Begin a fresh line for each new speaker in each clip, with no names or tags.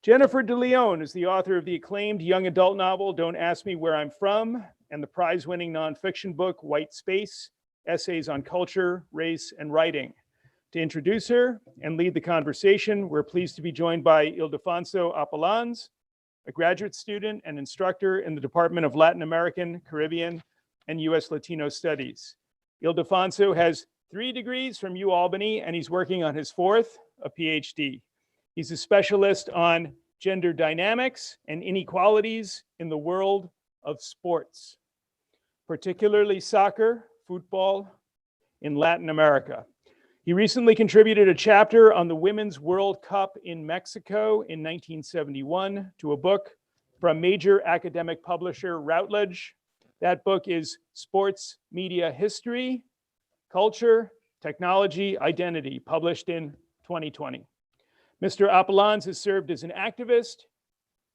Jenifer de Leon is the author of the acclaimed young adult novel, Don't Ask Me Where I'm From, and the prize-winning nonfiction book, White Space, Essays on Culture, Race, and Writing. To introduce her and lead the conversation, we're pleased to be joined by Ildefonso Apollons, a graduate student and instructor in the Department of Latin American, Caribbean, and U.S. Latino Studies. Ildefonso has 3 degrees from UAlbany, and he's working on his 4th, a PhD. He's a specialist on gender dynamics and inequalities in the world of sports, particularly soccer, football in Latin America. He recently contributed a chapter on the Women's World Cup in Mexico in 1971 to a book from major academic publisher Routledge. That book is Sports Media History, Culture, Technology, Identity, published in 2020. Mr. Apollons has served as an activist,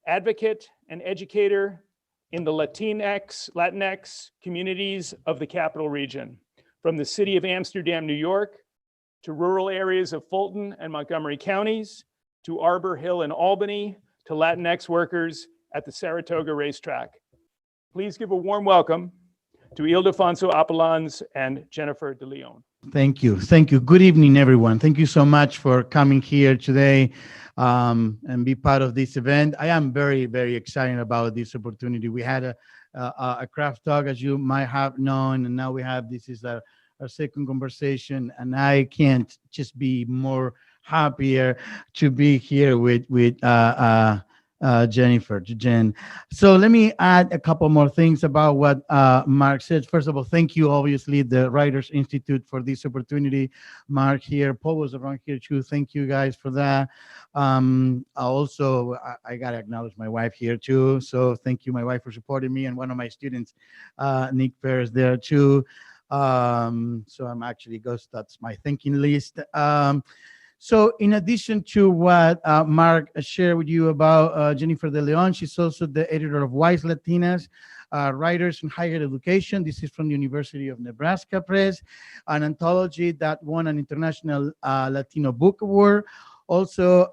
advocate, and educator in the Latinx communities of the Capital Region, from the city of Amsterdam, New York, to rural areas of Fulton and Montgomery counties, to Arbor Hill and Albany, to Latinx workers at the Saratoga racetrack. Please give a warm welcome to Ildefonso Apollons and Jenifer de Leon.
Thank you. Thank you. Good evening, everyone. Thank you so much for coming here today and be part of this event. I am very, very excited about this opportunity. We had a craft talk, as you might have known, and now we have, this is our second conversation, and I can't just be more happier to be here with Jen. So let me add a couple more things about what Mark said. First of all, thank you, obviously, the Writers Institute for this opportunity. Mark here, Paul was around here too. Thank you guys for that. Also, I gotta acknowledge my wife here too. So thank you, my wife, for supporting me, and one of my students, Nick Ferris, there too. So I'm actually that's my thinking list. So in addition to what Mark shared with you about Jenifer de Leon, she's also the editor of Wise Latinas, Writers in Higher Education. This is from the University of Nebraska Press, an anthology that won an International Latino Book Award. Also,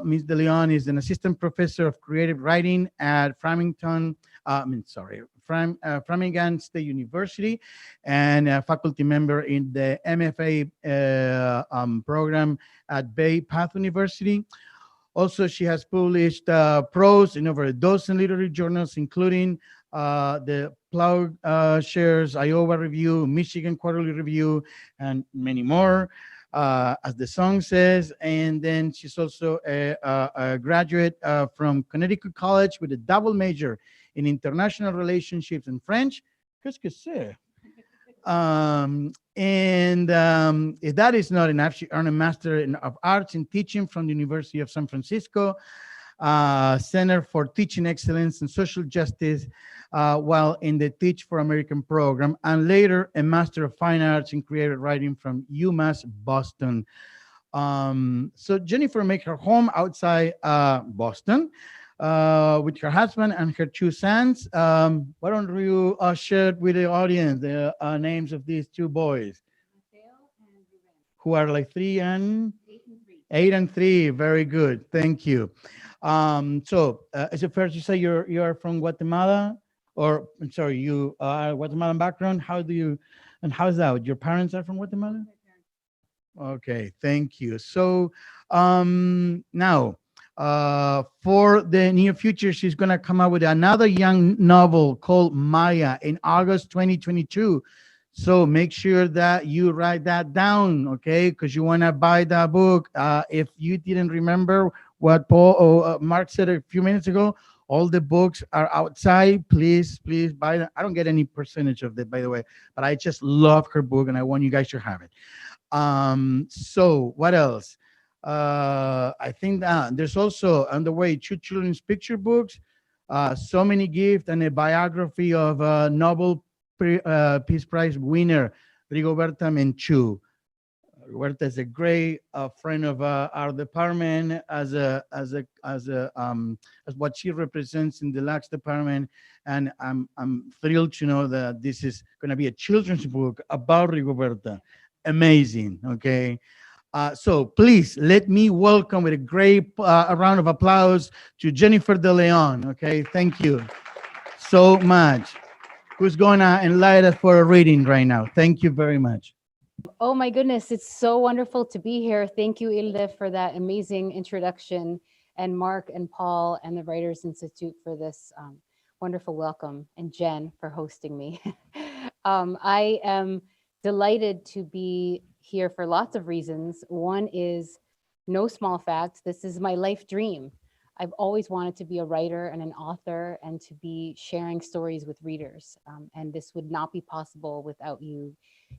Ms. de Leon is an assistant professor of creative writing at Framingham State University, and a faculty member in the MFA program at Bay Path University. Also, she has published prose in over a dozen literary journals, including the Ploughshares, Iowa Review, Michigan Quarterly Review, and many more, as the song says. And then she's also a graduate from Connecticut College with a double major in international relationships and French. Qu'est-ce que c'est? If that is not enough, she earned a Master of Arts in Teaching from the University of San Francisco, Center for Teaching Excellence and Social Justice, while in the Teach for American program, and later a Master of Fine Arts in Creative Writing from UMass Boston. So Jenifer made her home outside Boston, with her husband and her 2 sons. Why don't you share with the audience the names of these 2 boys? Who are like 3 and 8 and 3. Very good. Thank you. So is it fair to say you're from Guatemala? Or I'm sorry, you are Guatemalan background? How's that? Your parents are from Guatemala? Okay, thank you. So now, for the near future, she's going to come out with another young novel called Maya in August 2022. So make sure that you write that down, okay? Because you want to buy that book. If you didn't remember what Paul or Mark said a few minutes ago, all the books are outside. Please buy them. I don't get any percentage of that, by the way, but I just love her book and I want you guys to have it. So what else? I think that there's also on the way 2 children's picture books, So Many Gifts, and a biography of Nobel Peace Prize winner Rigoberta Menchú. Rigoberta is a great friend of our department as what she represents in the Lax department, and I'm thrilled to know that this is going to be a children's book about Rigoberta. Amazing, okay. So please let me welcome with a great a round of applause to Jennifer De Leon. Okay, thank you so much. Who's gonna enlighten us for a reading right now? Thank you very much.
Oh my goodness, it's so wonderful to be here. Thank you, Ilde, for that amazing introduction, and Mark and Paul and the Writers Institute for this wonderful welcome, and Jen for hosting me. I am delighted to be here for lots of reasons. One is no small fact, this is my life dream. I've always wanted to be a writer and an author and to be sharing stories with readers. And this would not be possible without you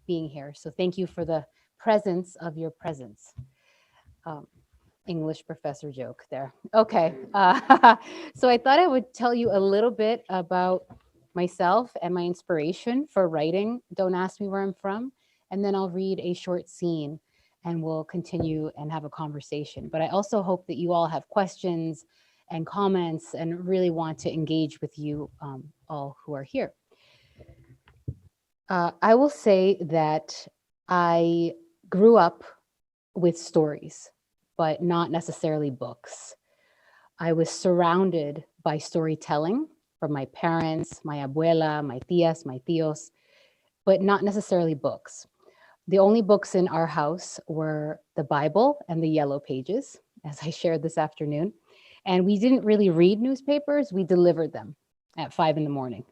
being here. So thank you for the presence of your presence. English professor joke there. Okay. So I thought I would tell you a little bit about myself and my inspiration for writing Don't Ask Me Where I'm From. And then I'll read a short scene and we'll continue and have a conversation. But I also hope that you all have questions and comments and really want to engage with you all who are here. I will say that I grew up with stories, but not necessarily books. I was surrounded by storytelling from my parents, my abuela, my tías, my tíos, but not necessarily books. The only books in our house were the Bible and the Yellow Pages, as I shared this afternoon. And we didn't really read newspapers, we delivered them at 5 a.m.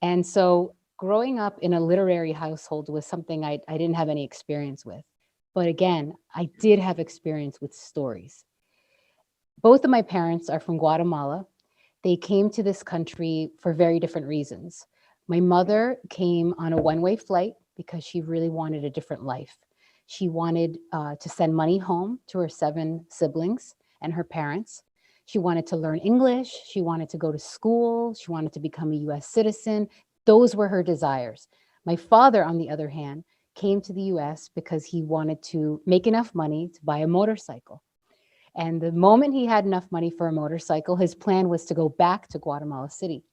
And so growing up in a literary household was something I didn't have any experience with. But again, I did have experience with stories. Both of my parents are from Guatemala. They came to this country for very different reasons. My mother came on a one-way flight because she really wanted a different life. She wanted to send money home to her 7 siblings and her parents. She wanted to learn English. She wanted to go to school. She wanted to become a US citizen. Those were her desires. My father, on the other hand, came to the US because he wanted to make enough money to buy a motorcycle. And the moment he had enough money for a motorcycle, his plan was to go back to Guatemala City.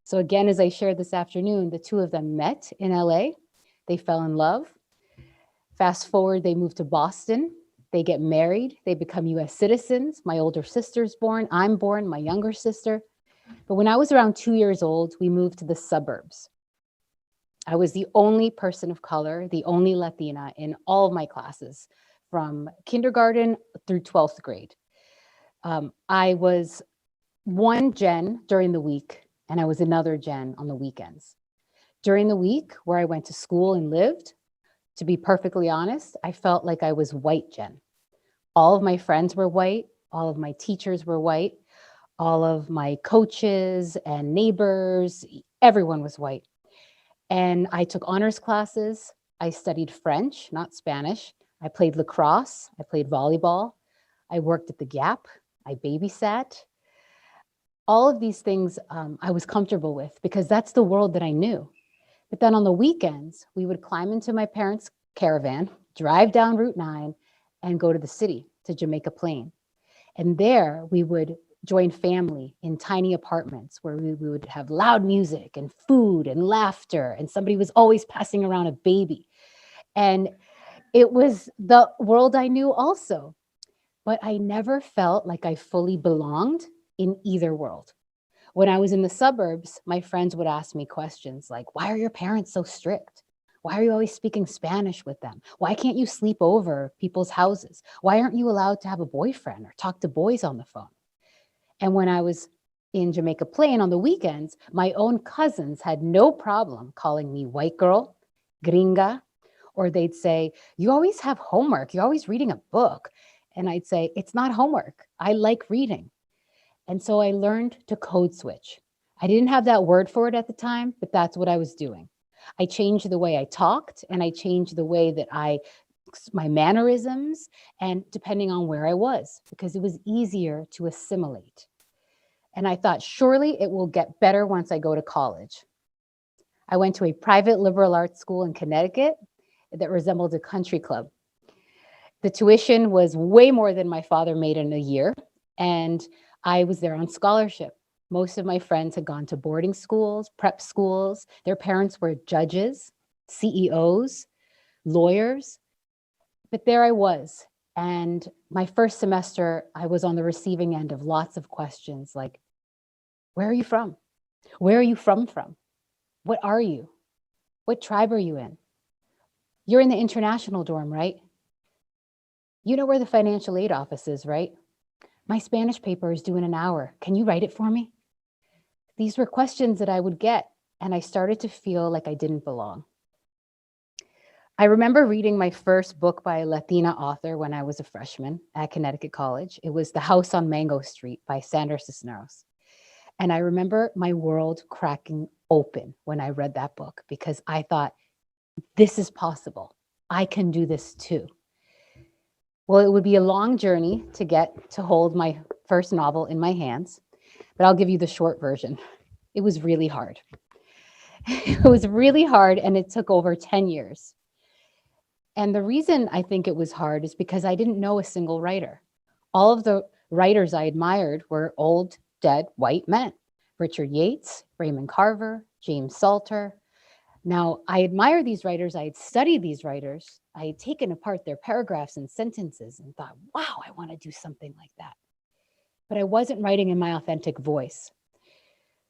So again, as I shared this afternoon, the two of them met in LA. They fell in love. Fast forward, they moved to Boston. They get married. They become US citizens. My older sister's born. I'm born, my younger sister. But when I was around 2 years old, we moved to the suburbs. I was the only person of color, the only Latina in all of my classes from kindergarten through 12th grade. I was one gen during the week, and I was another gen on the weekends. During the week, where I went to school and lived, to be perfectly honest, I felt like I was white gen. All of my friends were white. All of my teachers were white. All of my coaches and neighbors, everyone was white. And I took honors classes. I studied French, not Spanish. I played lacrosse. I played volleyball. I worked at the Gap. I babysat. All of these things I was comfortable with because that's the world that I knew. But then on the weekends, we would climb into my parents' caravan, drive down Route 9, and go to the city, to Jamaica Plain. And there we would join family in tiny apartments where we would have loud music and food and laughter, and somebody was always passing around a baby. And it was the world I knew also, but I never felt like I fully belonged in either world. When I was in the suburbs, my friends would ask me questions like, why are your parents so strict? Why are you always speaking Spanish with them? Why can't you sleep over people's houses? Why aren't you allowed to have a boyfriend or talk to boys on the phone? And when I was in Jamaica Plain on the weekends, my own cousins had no problem calling me white girl, gringa, or they'd say, you always have homework. You're always reading a book. And I'd say, it's not homework. I like reading. And so I learned to code switch. I didn't have that word for it at the time, but that's what I was doing. I changed the way I talked and I changed the way that my mannerisms, and depending on where I was, because it was easier to assimilate. And I thought, surely it will get better once I go to college. I went to a private liberal arts school in Connecticut that resembled a country club. The tuition was way more than my father made in a year, and I was there on scholarship. Most of my friends had gone to boarding schools, prep schools. Their parents were judges, CEOs, lawyers. But there I was. And my first semester, I was on the receiving end of lots of questions like, where are you from? Where are you from? What are you? What tribe are you in? You're in the international dorm, right? You know where the financial aid office is, right? My Spanish paper is due in an hour. Can you write it for me? These were questions that I would get, and I started to feel like I didn't belong. I remember reading my first book by a Latina author when I was a freshman at Connecticut College. It was The House on Mango Street by Sandra Cisneros. And I remember my world cracking open when I read that book because I thought, this is possible. I can do this too. Well, it would be a long journey to get to hold my first novel in my hands, but I'll give you the short version. It was really hard. It was really hard, and it took over 10 years. And the reason I think it was hard is because I didn't know a single writer. All of the writers I admired were old, dead, white men. Richard Yates, Raymond Carver, James Salter. Now, I admire these writers. I had studied these writers. I had taken apart their paragraphs and sentences and thought, wow, I want to do something like that. But I wasn't writing in my authentic voice.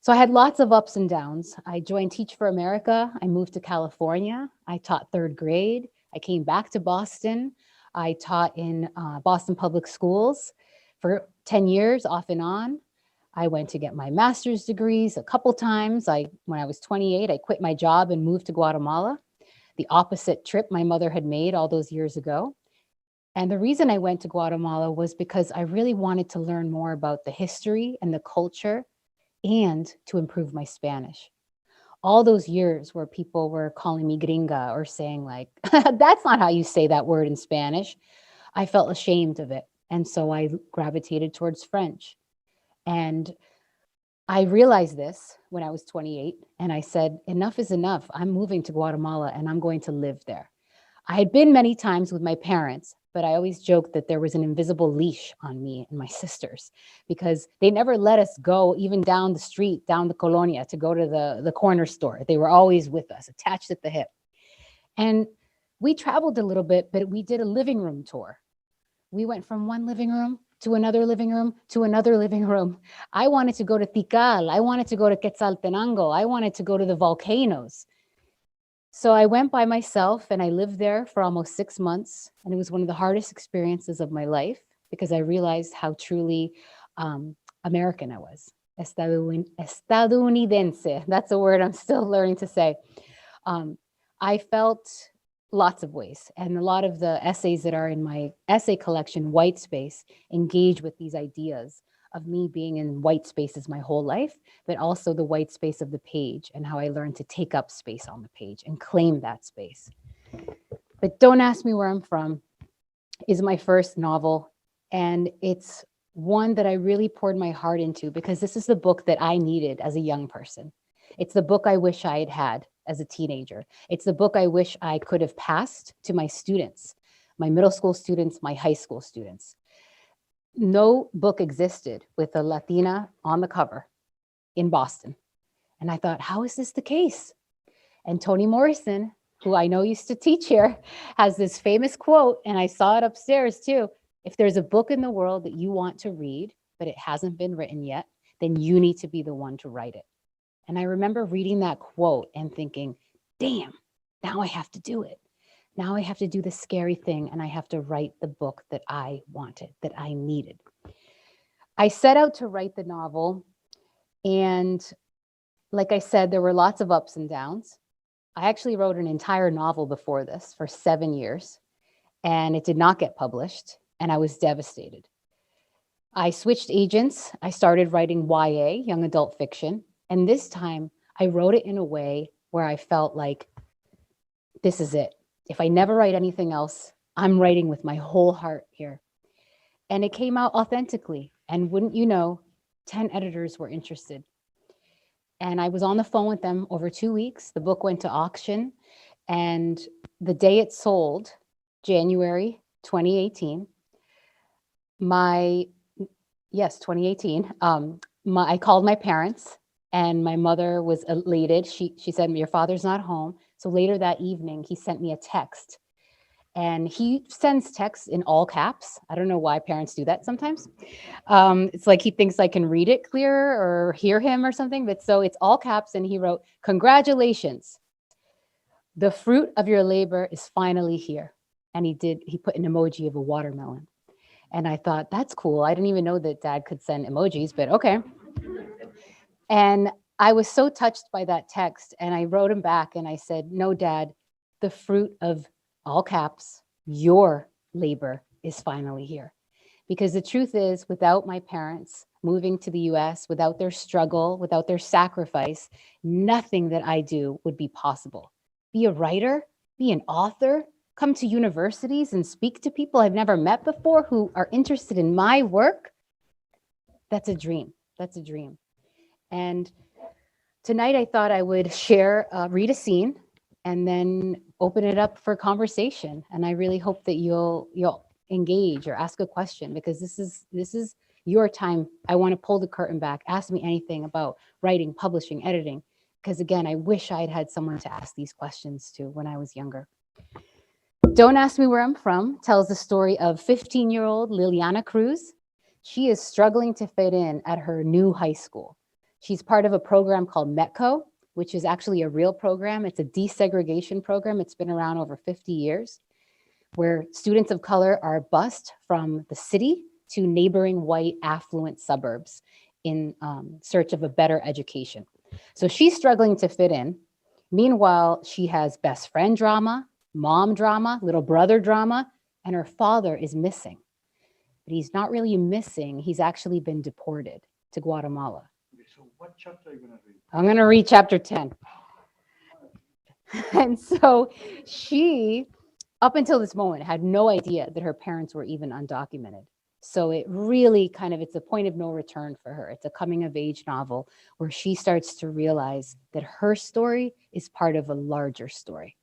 So I had lots of ups and downs. I joined Teach for America. I moved to California. I taught third grade. I came back to Boston. I taught in Boston Public Schools for 10 years, off and on. I went to get my master's degrees a couple times. When I was 28, I quit my job and moved to Guatemala, the opposite trip my mother had made all those years ago. And the reason I went to Guatemala was because I really wanted to learn more about the history and the culture and to improve my Spanish. All those years where people were calling me gringa or saying like, that's not how you say that word in Spanish, I felt ashamed of it. And so I gravitated towards French. And I realized this when I was 28, and I said, enough is enough. I'm moving to Guatemala and I'm going to live there. I had been many times with my parents, but I always joked that there was an invisible leash on me and my sisters because they never let us go even down the street, down the colonia to go to the corner store. They were always with us, attached at the hip. And we traveled a little bit, but we did a living room tour. We went from one living room to another living room to another living room. I wanted to go to Tikal. I wanted to go to Quetzaltenango. I wanted to go to the volcanoes. So I went by myself and I lived there for almost 6 months. And it was one of the hardest experiences of my life because I realized how truly American I was. Estadounidense. That's a word I'm still learning to say. I felt lots of ways. And a lot of the essays that are in my essay collection, White Space, engage with these ideas of me being in white spaces my whole life, but also the white space of the page and how I learned to take up space on the page and claim that space. But Don't Ask Me Where I'm From is my first novel. And it's one that I really poured my heart into because this is the book that I needed as a young person. It's the book I wish I had had as a teenager. It's the book I wish I could have passed to my students, my middle school students, my high school students. No book existed with a Latina on the cover in Boston. And I thought, how is this the case? And Toni Morrison, who I know used to teach here, has this famous quote, and I saw it upstairs too. If there's a book in the world that you want to read, but it hasn't been written yet, then you need to be the one to write it. And I remember reading that quote and thinking, damn, now I have to do it. Now I have to do the scary thing and I have to write the book that I wanted, that I needed. I set out to write the novel. And like I said, there were lots of ups and downs. I actually wrote an entire novel before this for 7 years, and it did not get published, and I was devastated. I switched agents. I started writing YA, young adult fiction. And this time I wrote it in a way where I felt like, this is it. If I never write anything else, I'm writing with my whole heart here. And it came out authentically. And wouldn't you know, 10 editors were interested. And I was on the phone with them over 2 weeks. The book went to auction. And the day it sold, January 2018, 2018, I called my parents. And my mother was elated. She said, your father's not home. So later that evening, he sent me a text. And he sends texts in all caps. I don't know why parents do that sometimes. It's like he thinks I can read it clearer or hear him or something. But so it's all caps. And he wrote, "Congratulations. The fruit of your labor is finally here." And he put an emoji of a watermelon. And I thought, that's cool. I didn't even know that Dad could send emojis, but okay. And I was so touched by that text. And I wrote him back and I said, "No, Dad, the fruit of all caps, your labor is finally here." Because the truth is, without my parents moving to the US, without their struggle, without their sacrifice, nothing that I do would be possible. Be a writer, be an author, come to universities and speak to people I've never met before who are interested in my work. That's a dream. That's a dream. And tonight I thought I would read a scene and then open it up for conversation. And I really hope that you'll engage or ask a question, because this is your time. I want to pull the curtain back. Ask me anything about writing, publishing, editing, because again, I wish I'd had someone to ask these questions to when I was younger. Don't Ask Me Where I'm From tells the story of 15-year-old Liliana Cruz. She is struggling to fit in at her new high school. She's part of a program called METCO, which is actually a real program. It's a desegregation program. It's been around over 50 years, where students of color are bused from the city to neighboring white affluent suburbs in search of a better education. So she's struggling to fit in. Meanwhile, she has best friend drama, mom drama, little brother drama, and her father is missing. But he's not really missing. He's actually been deported to Guatemala.
So what chapter are you going to read?
I'm going to read chapter 10. And so she, up until this moment, had no idea that her parents were even undocumented. So it really it's a point of no return for her. It's a coming of age novel where she starts to realize that her story is part of a larger story.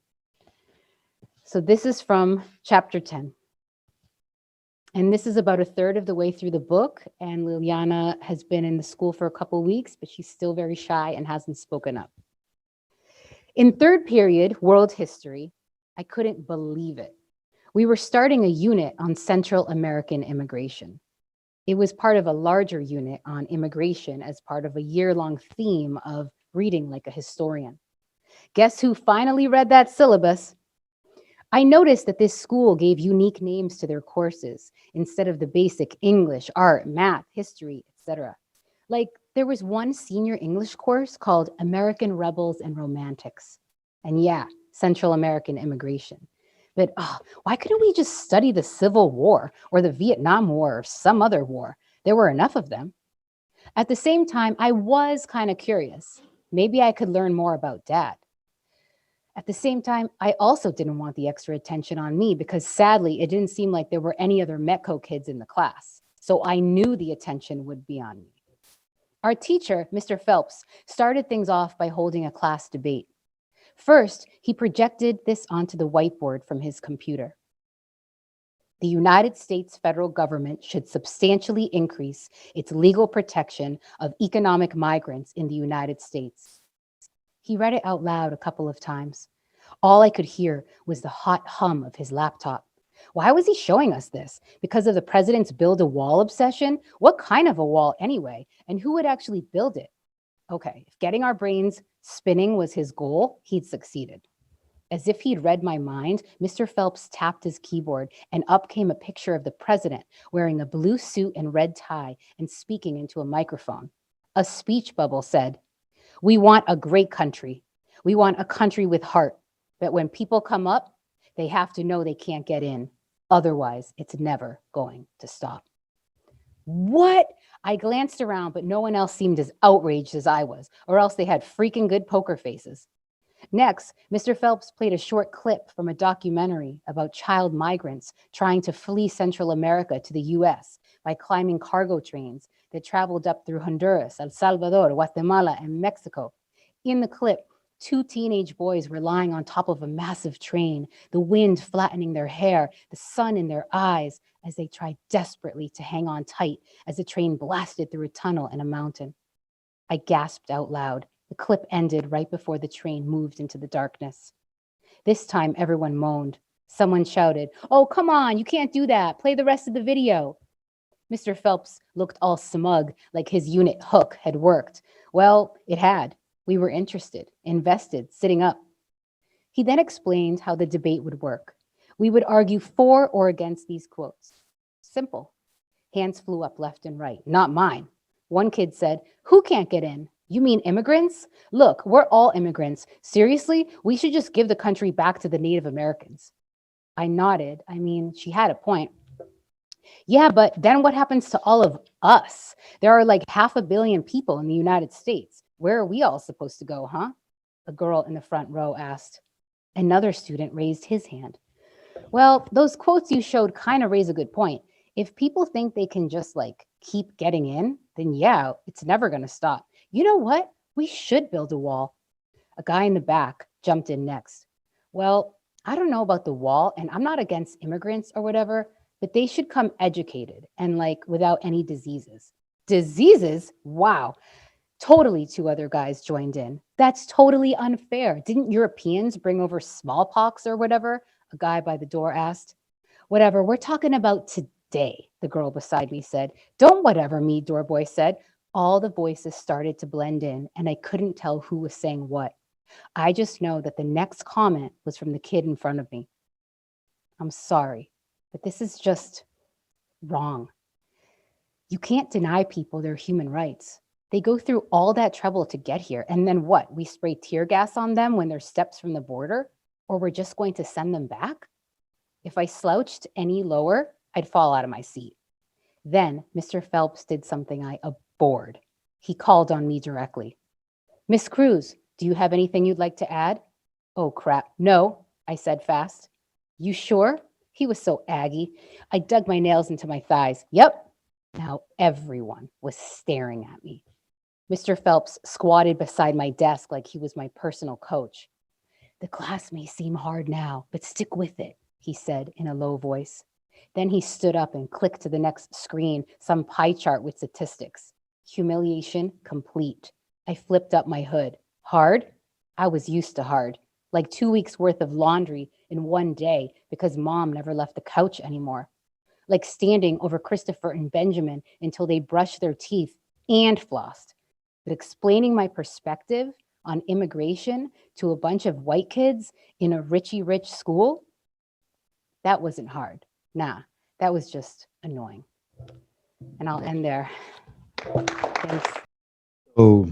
So this is from chapter 10. And this is about a third of the way through the book. And Liliana has been in the school for a couple of weeks, but she's still very shy and hasn't spoken up. In third period, world history, I couldn't believe it. We were starting a unit on Central American immigration. It was part of a larger unit on immigration as part of a year-long theme of reading like a historian. Guess who finally read that syllabus? I noticed that this school gave unique names to their courses instead of the basic English, art, math, history, etc. Like there was one senior English course called American Rebels and Romantics. And yeah, Central American immigration. But why couldn't we just study the Civil War or the Vietnam War or some other war? There were enough of them. At the same time, I was kind of curious. Maybe I could learn more about Dad. At the same time, I also didn't want the extra attention on me because sadly, it didn't seem like there were any other METCO kids in the class. So I knew the attention would be on me. Our teacher, Mr. Phelps, started things off by holding a class debate. First, he projected this onto the whiteboard from his computer. The United States federal government should substantially increase its legal protection of economic migrants in the United States. He read it out loud a couple of times. All I could hear was the hot hum of his laptop. Why was he showing us this? Because of the president's build a wall obsession? What kind of a wall anyway? And who would actually build it? Okay, if getting our brains spinning was his goal, he'd succeeded. As if he'd read my mind, Mr. Phelps tapped his keyboard and up came a picture of the president wearing a blue suit and red tie and speaking into a microphone. A speech bubble said, "We want a great country. We want a country with heart. But when people come up, they have to know they can't get in. Otherwise, it's never going to stop." What? I glanced around, but no one else seemed as outraged as I was, or else they had freaking good poker faces. Next, Mr. Phelps played a short clip from a documentary about child migrants trying to flee Central America to the US by climbing cargo trains that traveled up through Honduras, El Salvador, Guatemala, and Mexico. In the clip, 2 teenage boys were lying on top of a massive train, the wind flattening their hair, the sun in their eyes, as they tried desperately to hang on tight as the train blasted through a tunnel and a mountain. I gasped out loud. The clip ended right before the train moved into the darkness. This time, everyone moaned. Someone shouted, "Oh, come on, you can't do that. Play the rest of the video." Mr. Phelps looked all smug, like his unit hook had worked. Well, it had. We were interested, invested, sitting up. He then explained how the debate would work. We would argue for or against these quotes. Simple. Hands flew up left and right. Not mine. One kid said, "Who can't get in? You mean immigrants? Look, we're all immigrants. Seriously, we should just give the country back to the Native Americans." I nodded. I mean, she had a point. Yeah, but then what happens to all of us? There are like 500 million people in the United States. Where are we all supposed to go, huh? A girl in the front row asked. Another student raised his hand. Well, those quotes you showed kind of raise a good point. If people think they can just like keep getting in, then yeah, it's never going to stop. You know what? We should build a wall. A guy in the back jumped in next. Well, I don't know about the wall, and I'm not against immigrants or whatever, but they should come educated and like without any diseases. Diseases? Wow. Totally, two other guys joined in. That's totally unfair. Didn't Europeans bring over smallpox or whatever? A guy by the door asked. Whatever, we're talking about today, the girl beside me said. Don't whatever me, doorboy said. All the voices started to blend in, and I couldn't tell who was saying what. I just know that the next comment was from the kid in front of me. I'm sorry, but this is just wrong. You can't deny people their human rights. They go through all that trouble to get here. And then what? We spray tear gas on them when they're steps from the border? Or we're just going to send them back? If I slouched any lower, I'd fall out of my seat. Then Mr. Phelps did something I abhorred. He called on me directly. Miss Cruz, do you have anything you'd like to add? Oh, crap. No, I said fast. You sure? He was so aggy. I dug my nails into my thighs. Yep. Now everyone was staring at me. Mr. Phelps squatted beside my desk like he was my personal coach. The class may seem hard now, but stick with it, he said in a low voice. Then he stood up and clicked to the next screen, some pie chart with statistics. Humiliation complete. I flipped up my hood. Hard? I was used to hard. Like 2 weeks worth of laundry in one day because mom never left the couch anymore. Like standing over Christopher and Benjamin until they brushed their teeth and flossed. But explaining my perspective on immigration to a bunch of white kids in a richy rich school, that wasn't hard. Nah, that was just annoying. And I'll end there. Thanks.
Oh,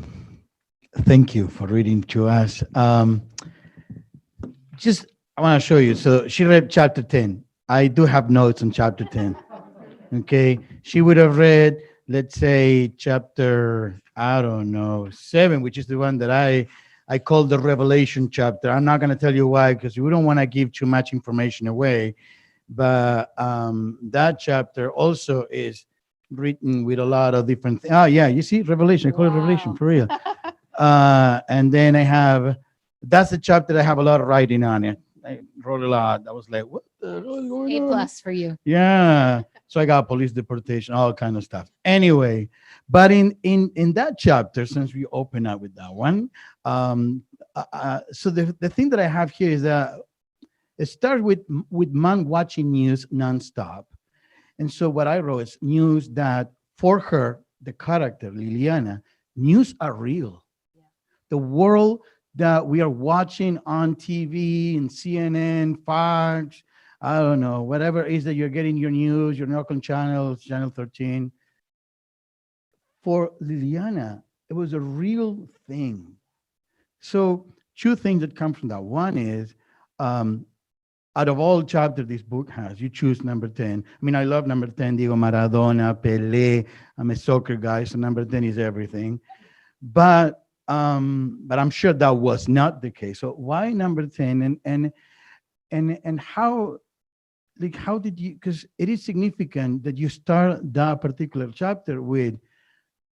thank you for reading to us. I want to show you. So she read chapter 10. I do have notes on chapter 10. Okay. She would have read, let's say, chapter, I don't know, 7, which is the one that I call the Revelation chapter. I'm not going to tell you why, because we don't want to give too much information away. But that chapter also is written with a lot of different things. Oh, yeah, you see, Revelation. I call it Revelation, for real. And then that's the chapter that I have a lot of writing on it. I wrote a lot. I was like, what the hell is going on?
A+ for you.
Yeah. So I got police deportation, all kind of stuff. Anyway, but in that chapter, since we open up with that one, so the thing that I have here is that it starts with mom watching news nonstop. And so what I wrote is news that for her, the character, Liliana, news are real. Yeah. The world that we are watching on TV and CNN, Fox, I don't know, whatever it is that you're getting your news, your local channels, Channel 13. For Liliana, it was a real thing. So 2 things that come from that. One is, out of all chapters this book has, you choose number 10. I mean, I love number 10, Diego Maradona, Pelé. I'm a soccer guy, so number 10 is everything. But I'm sure that was not the case. So why number 10? And how, like, how did you, because it is significant that you start that particular chapter with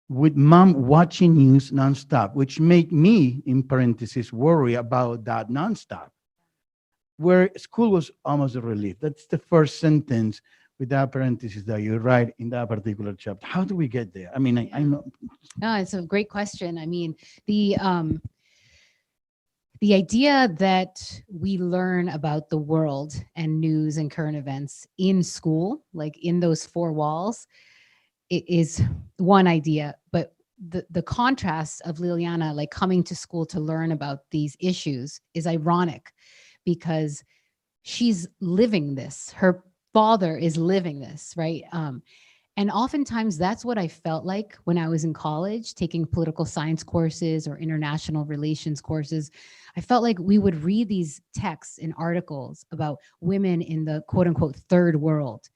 mom watching news nonstop, which made me, in parentheses, worry about that nonstop, where school was almost a relief. That's the first sentence with that parenthesis that you write in that particular chapter. How do we get there? I mean, I know.
No, it's a great question. I mean, The idea that we learn about the world and news and current events in school, like in those four walls, it is one idea. But the contrast of Liliana like coming to school to learn about these issues is ironic, because she's living this. Her father is living this, right? And oftentimes that's what I felt like when I was in college taking political science courses or international relations courses. I felt like we would read these texts and articles about women in the quote unquote third world.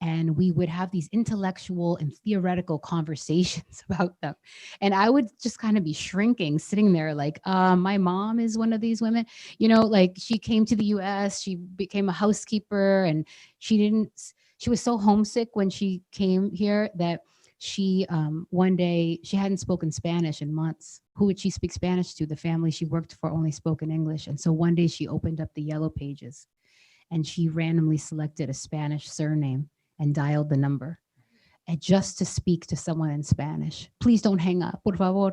And we would have these intellectual and theoretical conversations about them. And I would just kind of be shrinking, sitting there like, my mom is one of these women, like she came to the US, she became a housekeeper, and she was so homesick when she came here that she, one day, she hadn't spoken Spanish in months. Who would she speak Spanish to? The family she worked for only spoke in English. And so one day she opened up the yellow pages and she randomly selected a Spanish surname and dialed the number, and just to speak to someone in Spanish. Please don't hang up, por favor,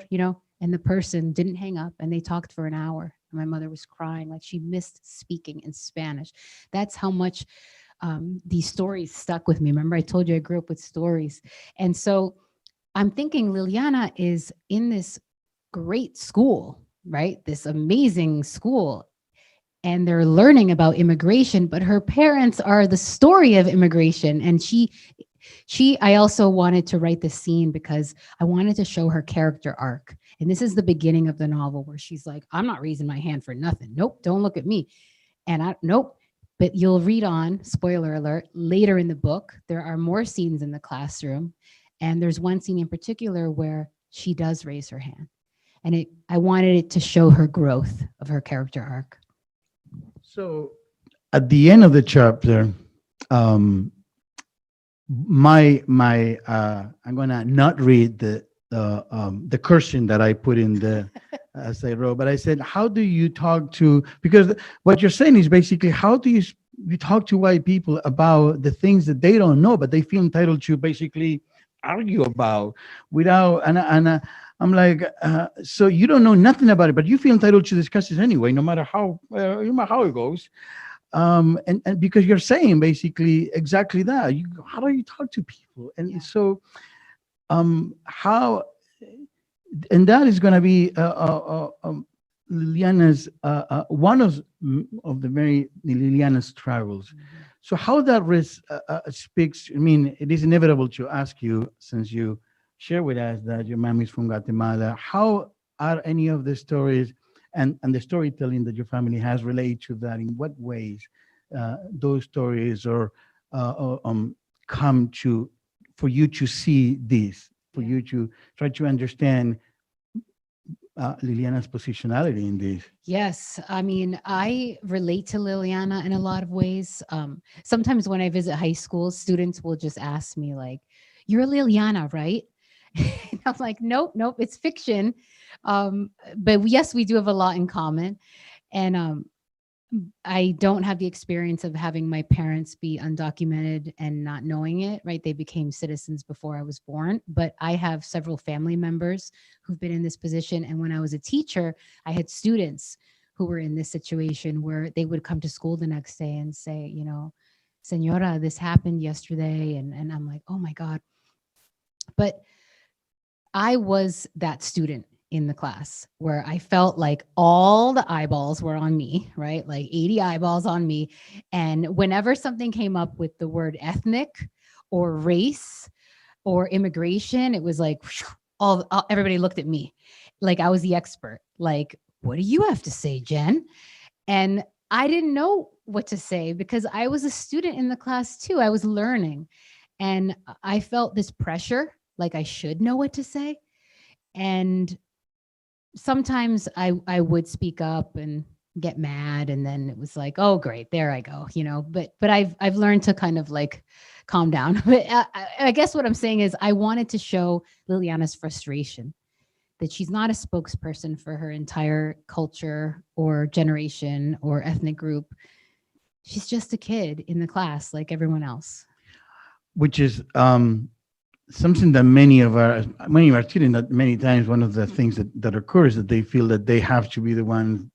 and the person didn't hang up, and they talked for an hour. And my mother was crying, like she missed speaking in Spanish. That's how much these stories stuck with me. Remember, I told you I grew up with stories. And so I'm thinking Liliana is in this great school, right? This amazing school. And they're learning about immigration, but her parents are the story of immigration. And I also wanted to write this scene because I wanted to show her character arc. And this is the beginning of the novel where she's like, I'm not raising my hand for nothing. Nope, don't look at me. And nope. But you'll read on, spoiler alert, later in the book, there are more scenes in the classroom. And there's one scene in particular where she does raise her hand. And I wanted it to show her growth of her character arc.
So at the end of the chapter, I'm gonna not read the cursion that I put in the as I wrote, but I said, how do you talk to, because what you're saying is basically, how do you talk to white people about the things that they don't know, but they feel entitled to basically argue about without, and I'm like, so you don't know nothing about it, but you feel entitled to discuss it anyway, no matter how it goes. And because you're saying basically exactly that. How do you talk to people? And
Yeah.
so how, and that is going to be Liliana's, one of the very Liliana's struggles.
Mm-hmm.
So how that risk speaks, I mean, it is inevitable to ask you, since you share with us that your mom is from Guatemala, how are any of the stories and the storytelling that your family has related to that? In what ways those stories or come to, for you to see this, for you to try to understand Liliana's positionality in this?
Yes. I mean, I relate to Liliana in a lot of ways. Sometimes when I visit high school, students will just ask me like, you're Liliana, right? And I'm like, nope, it's fiction. But yes, we do have a lot in common. And I don't have the experience of having my parents be undocumented and not knowing it, right? They became citizens before I was born, but I have several family members who've been in this position. And when I was a teacher, I had students who were in this situation where they would come to school the next day and say, Senora, this happened yesterday. And I'm like, oh my God. But I was that student in the class where I felt like all the eyeballs were on me, right? Like 80 eyeballs on me. And whenever something came up with the word ethnic or race or immigration, it was like everybody looked at me like I was the expert. Like, what do you have to say, Jen? And I didn't know what to say because I was a student in the class too. I was learning. And I felt this pressure, like I should know what to say. And sometimes I would speak up and get mad, and then it was like, oh great, there I go, but I've learned to kind of like calm down. But I guess what I'm saying is I wanted to show Liliana's frustration that she's not a spokesperson for her entire culture or generation or ethnic group. She's just a kid in the class like everyone else.
Which is something that many of our students, that many times one of the things that occurs is that they feel that they have to be the one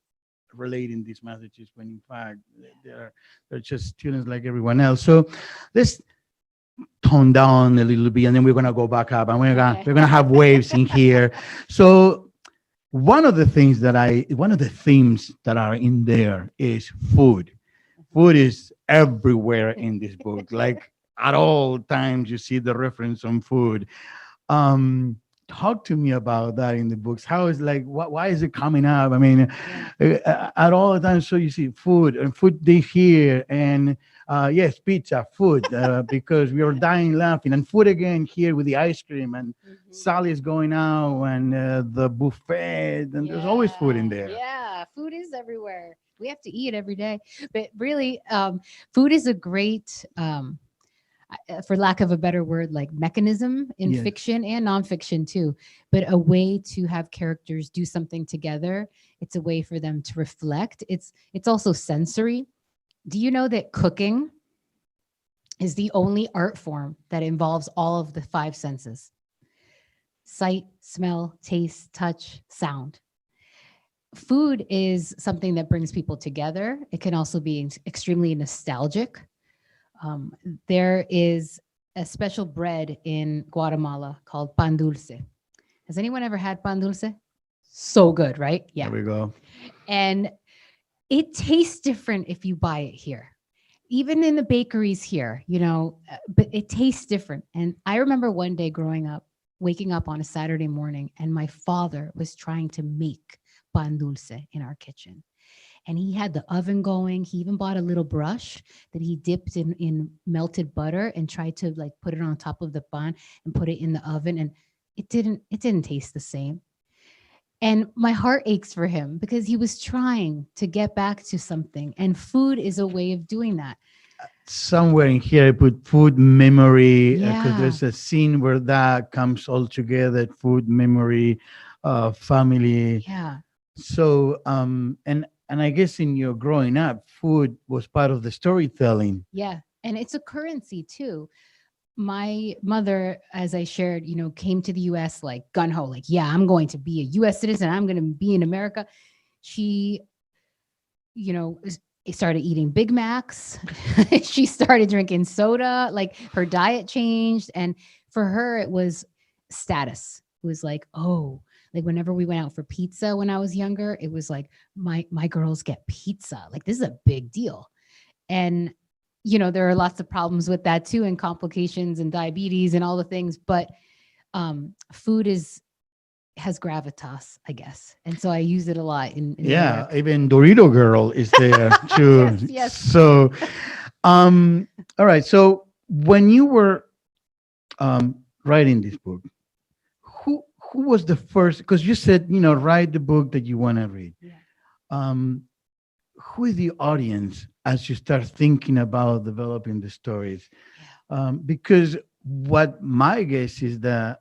relating these messages when in fact they're just students like everyone else. So let's tone down a little bit, and then we're gonna go back up, and we're gonna have waves in here. So one of the themes that are in there is food. Food is everywhere in this book. Like at all times, you see the reference on food. Talk to me about that in the books. How is like why is it coming up? I mean, at all times, so you see food and food dish here, and yes, pizza, food, because we are dying laughing, and food again here with the ice cream, and Sally's going out, and the buffet, and there's always food in there.
Yeah, food is everywhere. We have to eat every day. But really, food is a great, for lack of a better word, like mechanism in
Yes.
fiction and nonfiction too, but a way to have characters do something together. It's a way for them to reflect. It's also sensory. Do you know that cooking is the only art form that involves all of the five senses? Sight, smell, taste, touch, sound. Food is something that brings people together. It can also be extremely nostalgic. There is a special bread in Guatemala called pan dulce. Has anyone ever had pan dulce? So good, right? Yeah.
There we go.
And it tastes different if you buy it here. Even in the bakeries here, but it tastes different. And I remember one day growing up, waking up on a Saturday morning, and my father was trying to make pan dulce in our kitchen. And he had the oven going. He even bought a little brush that he dipped in melted butter and tried to like put it on top of the pan and put it in the oven. And it didn't taste the same. And my heart aches for him because he was trying to get back to something. And food is a way of doing that.
Somewhere in here, I put food memory, because
Yeah.
there's a scene where that comes all together: food memory, family.
Yeah.
So, and I guess in your growing up, food was part of the storytelling.
Yeah. And it's a currency too. My mother, as I shared, came to the US like gun ho, like, yeah, I'm going to be a US citizen. I'm going to be in America. She, started eating Big Macs. She started drinking soda. Like her diet changed. And for her, it was status. It was like, oh, like whenever we went out for pizza when I was younger, it was like my girls get pizza. Like this is a big deal. And there are lots of problems with that too, and complications and diabetes and all the things. But food has gravitas, I guess, and so I use it a lot in
Yeah,
work.
even Dorito Girl is there too.
Yes.
So, all right. So when you were writing this book, who was the first? Because you said write the book that you want to read.
Yeah.
Who is the audience as you start thinking about developing the stories? Because what my guess is that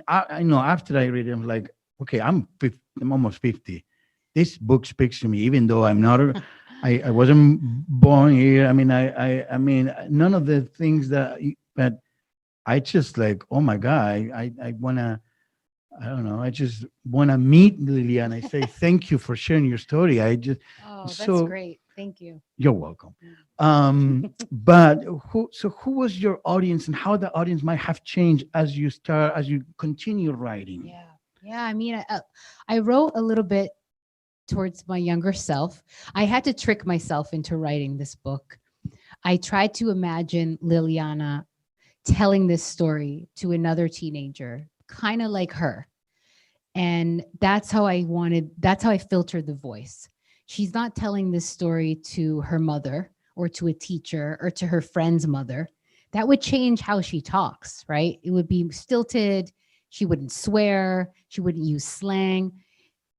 I know after I read it, I'm like, okay, I'm almost 50. This book speaks to me, even though I'm not. I wasn't born here. I mean, I mean, none of the things that I just like. Oh my God, I wanna. I don't know. I just want to meet Liliana. I say thank you for sharing your story.
Oh, that's
So-
great. Thank you.
You're welcome. But who was your audience, and how the audience might have changed as you continue writing?
Yeah. I mean, I wrote a little bit towards my younger self. I had to trick myself into writing this book. I tried to imagine Liliana telling this story to another teenager, kind of like her. And that's how I filtered the voice. She's not telling this story to her mother or to a teacher or to her friend's mother. That would change how she talks, right? It would be stilted. She wouldn't swear. She wouldn't use slang.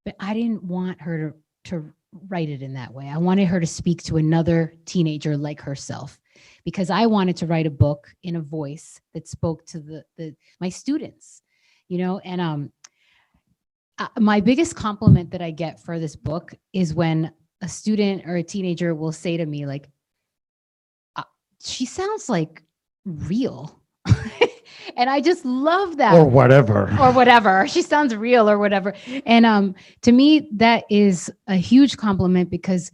But I didn't want her to write it in that way. I wanted her to speak to another teenager like herself, because I wanted to write a book in a voice that spoke to my students, and my biggest compliment that I get for this book is when a student or a teenager will say to me, like, she sounds like real. And I just love that.
Or whatever.
Or whatever. She sounds real or whatever. And to me, that is a huge compliment because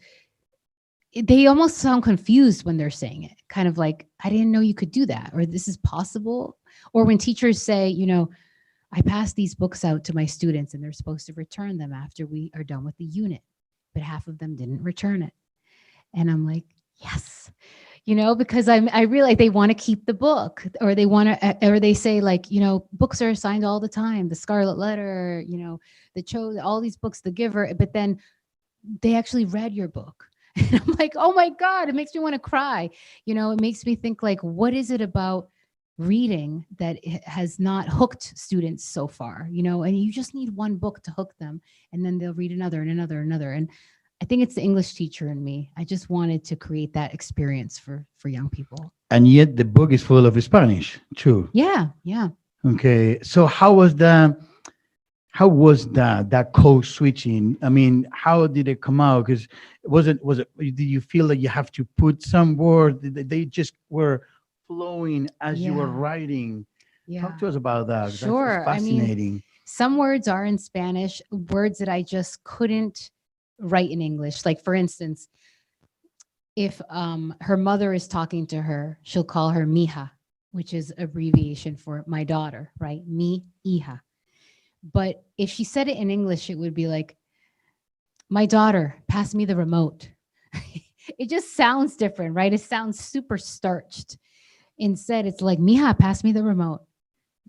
they almost sound confused when they're saying it. Kind of like, I didn't know you could do that, or this is possible. Or when teachers say, I pass these books out to my students and they're supposed to return them after we are done with the unit, but half of them didn't return it. And I'm like, yes, because I realize they want to keep the book, or they want to, or they say like, books are assigned all the time, the Scarlet Letter, the Cho, all these books, The Giver, but then they actually read your book. And I'm like, oh my God, it makes me want to cry. It makes me think like, what is it about reading that has not hooked students so far, and you just need one book to hook them, and then they'll read another and another and another. And I think it's the English teacher in me. I just wanted to create that experience for young people.
And yet the book is full of Spanish too.
Yeah.
Okay. So how was that code switching? I mean, how did it come out? Because did you feel that you have to put some words, they just were flowing as you were writing? Talk to us about that.
Sure.
That's fascinating.
I mean, some words are in Spanish, words that I just couldn't write in English. Like, for instance, if her mother is talking to her, she'll call her mija, which is abbreviation for my daughter, right? Mi hija. But if she said it in English, it would be like, my daughter, pass me the remote. It just sounds different, right? It sounds super starched. Instead, it's like, mija, pass me the remote.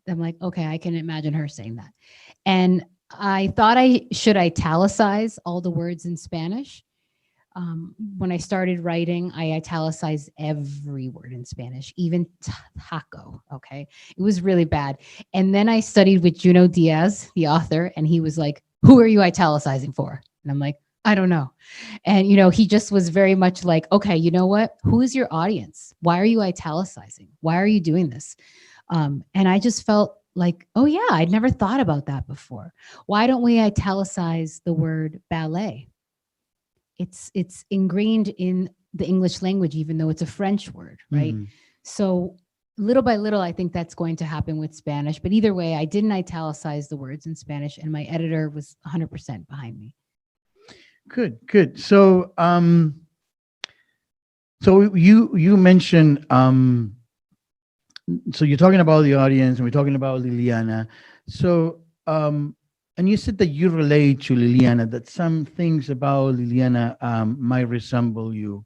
I'm like, okay, I can imagine her saying that. And I thought I should italicize all the words in Spanish. When I started writing, I italicized every word in Spanish, even taco, okay? It was really bad. And then I studied with Juno Diaz, the author, and he was like, who are you italicizing for? And I'm like, I don't know. And, he just was very much like, okay, you know what? Who is your audience? Why are you italicizing? Why are you doing this? And I just felt like, oh yeah, I'd never thought about that before. Why don't we italicize the word ballet? It's ingrained in the English language, even though it's a French word, right? Mm-hmm. So little by little, I think that's going to happen with Spanish. But either way, I didn't italicize the words in Spanish, and my editor was 100% behind me.
Good. So, so you mentioned, so you're talking about the audience, and we're talking about Liliana. So, and you said that you relate to Liliana, that some things about Liliana might resemble you.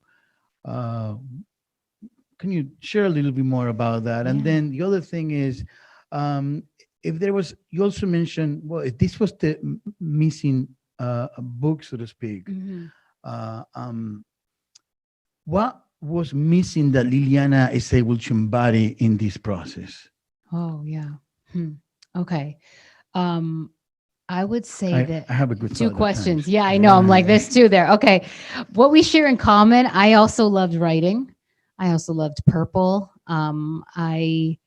Can you share a little bit more about that? And then the other thing is, if there was, you also mentioned, well, if this was the missing book, so to speak, what was missing that Liliana is able to embody in this process?
Oh, yeah. Okay. I would say that
I have a good
two questions. Yeah, I know. I'm like, there's two there. Okay. What we share in common, I also loved writing. I also loved purple. I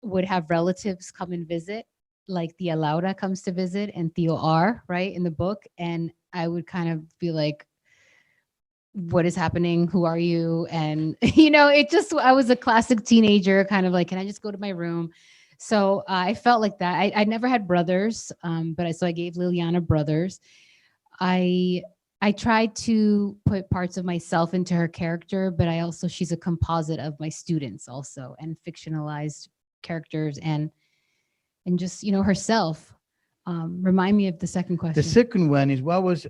would have relatives come and visit, like Tia Laura comes to visit and Theo R, right, in the book. And I would kind of be like, what is happening? Who are you? And, I was a classic teenager, kind of like, can I just go to my room? So I felt like that. I never had brothers, so I gave Liliana brothers. I tried to put parts of myself into her character, but she's a composite of my students also, and fictionalized characters and just, herself. Remind me of the second question.
The second one is, what was,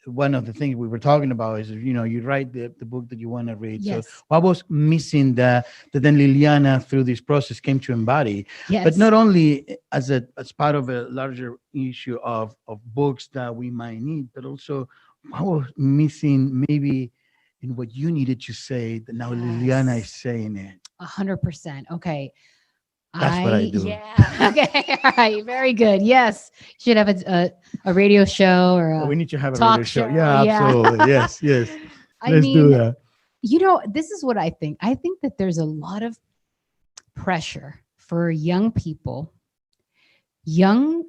one of the things we were talking about is, you write the book that you want to read.
Yes.
So what was missing that then Liliana through this process came to embody?
Yes.
But not only as part of a larger issue of books that we might need, but also what was missing maybe in what you needed to say that now Liliana is saying it.
100%. Okay.
That's what I do.
Yeah. Okay. All right. Very good. Yes. Should have a radio show or
we need to have a
talk
radio show.
Yeah.
Absolutely. Yes. Let's do that.
This is what I think. I think that there's a lot of pressure for young people, young